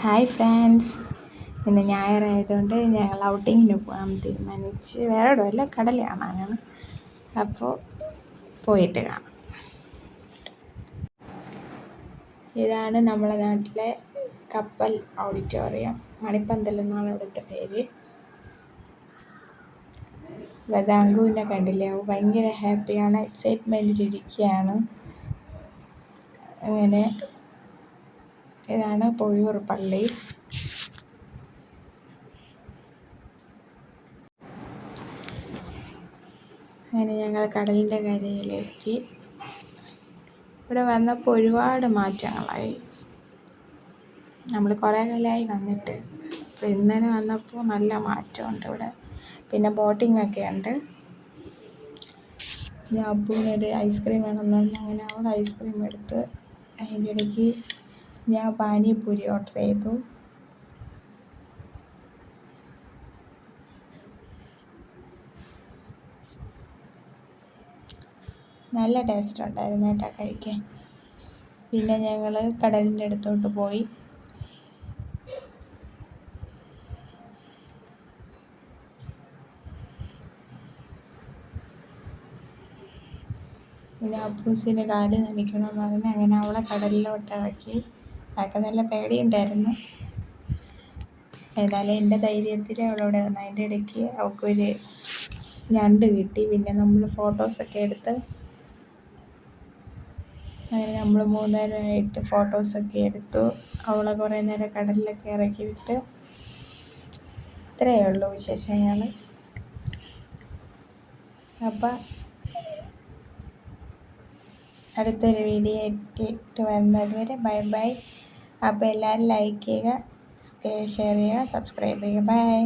Hi friends, ഇന്ന് ഞായറായതുകൊണ്ട് ഞങ്ങൾ ഔട്ടിങ്ങിന് പോകാൻ തീരുമാനിച്ച്. വേറെ ഇടമല്ല, കടൽ കാണാനാണ്. അപ്പോൾ പോയിട്ട് കാണാം. ഇതാണ് നമ്മുടെ നാട്ടിലെ കപ്പൽ ഓഡിറ്റോറിയം. മണിപ്പന്തൽ എന്നാണ് ഇവിടുത്തെ പേര്. അങ്കുവിനെ കണ്ടില്ലേ, ഭയങ്കര ഹാപ്പിയാണ്, എക്സൈറ്റ്മെൻറ്റിലിരിക്കുകയാണ്. അങ്ങനെ ഇതാണ് പൊഴിയൂർ പള്ളി. അങ്ങനെ ഞങ്ങൾ കടലിൻ്റെ കരയിലെത്തി. ഇവിടെ വന്നപ്പോൾ ഒരുപാട് മാറ്റങ്ങളായി. നമ്മൾ കുറേ കാലമായി വന്നിട്ട്. അപ്പോൾ ഇന്നലെ വന്നപ്പോൾ നല്ല മാറ്റമുണ്ട് ഇവിടെ. പിന്നെ ബോട്ടിംഗ് ഒക്കെ ഉണ്ട്. ഞാൻ അപ്പൂനൊരു ഐസ്ക്രീം വേണമെന്ന് പറഞ്ഞ് അങ്ങനെ അവൾ ഐസ്ക്രീം എടുത്ത്. അതിൻ്റെ ഇടയ്ക്ക് ഞാൻ പാനിപൂരി ഓർഡർ ചെയ്തു. നല്ല ടേസ്റ്റ് ഉണ്ടായിരുന്നു കേട്ടോ കഴിക്കാൻ. പിന്നെ ഞങ്ങൾ കടലിൻ്റെ അടുത്തോട്ട് പോയി. പിന്നെ അപ്പൂസിന് കാല് നനയ്ക്കണമെന്ന് പറഞ്ഞ് അങ്ങനെ അവളെ കടലിലോട്ട് ഇറക്കി. അതൊക്കെ നല്ല പേടിയുണ്ടായിരുന്നു. ഏതായാലും എൻ്റെ ധൈര്യത്തിൽ അവളവിടെ വന്നു. അതിൻ്റെ ഇടയ്ക്ക് അവൾക്കൊരു ഞണ്ട് കിട്ടി. പിന്നെ നമ്മൾ ഫോട്ടോസൊക്കെ എടുത്ത്. അങ്ങനെ നമ്മൾ മൂന്നുപേരായിട്ട് ഫോട്ടോസൊക്കെ എടുത്തു. അവളെ കുറേ നേരം കടലിലൊക്കെ ഇറക്കി വിട്ട്. ഇത്രയേ ഉള്ളൂ വിശേഷങ്ങൾ. അപ്പം അടുത്തൊരു വീഡിയോ ഇട്ട് വരുന്നത് വരെ ബൈ ബൈ. അപ്പോൾ എല്ലാവരും ലൈക്ക് ചെയ്യുക, ഷെയർ ചെയ്യുക, സബ്സ്ക്രൈബ് ചെയ്യുക. ബൈ.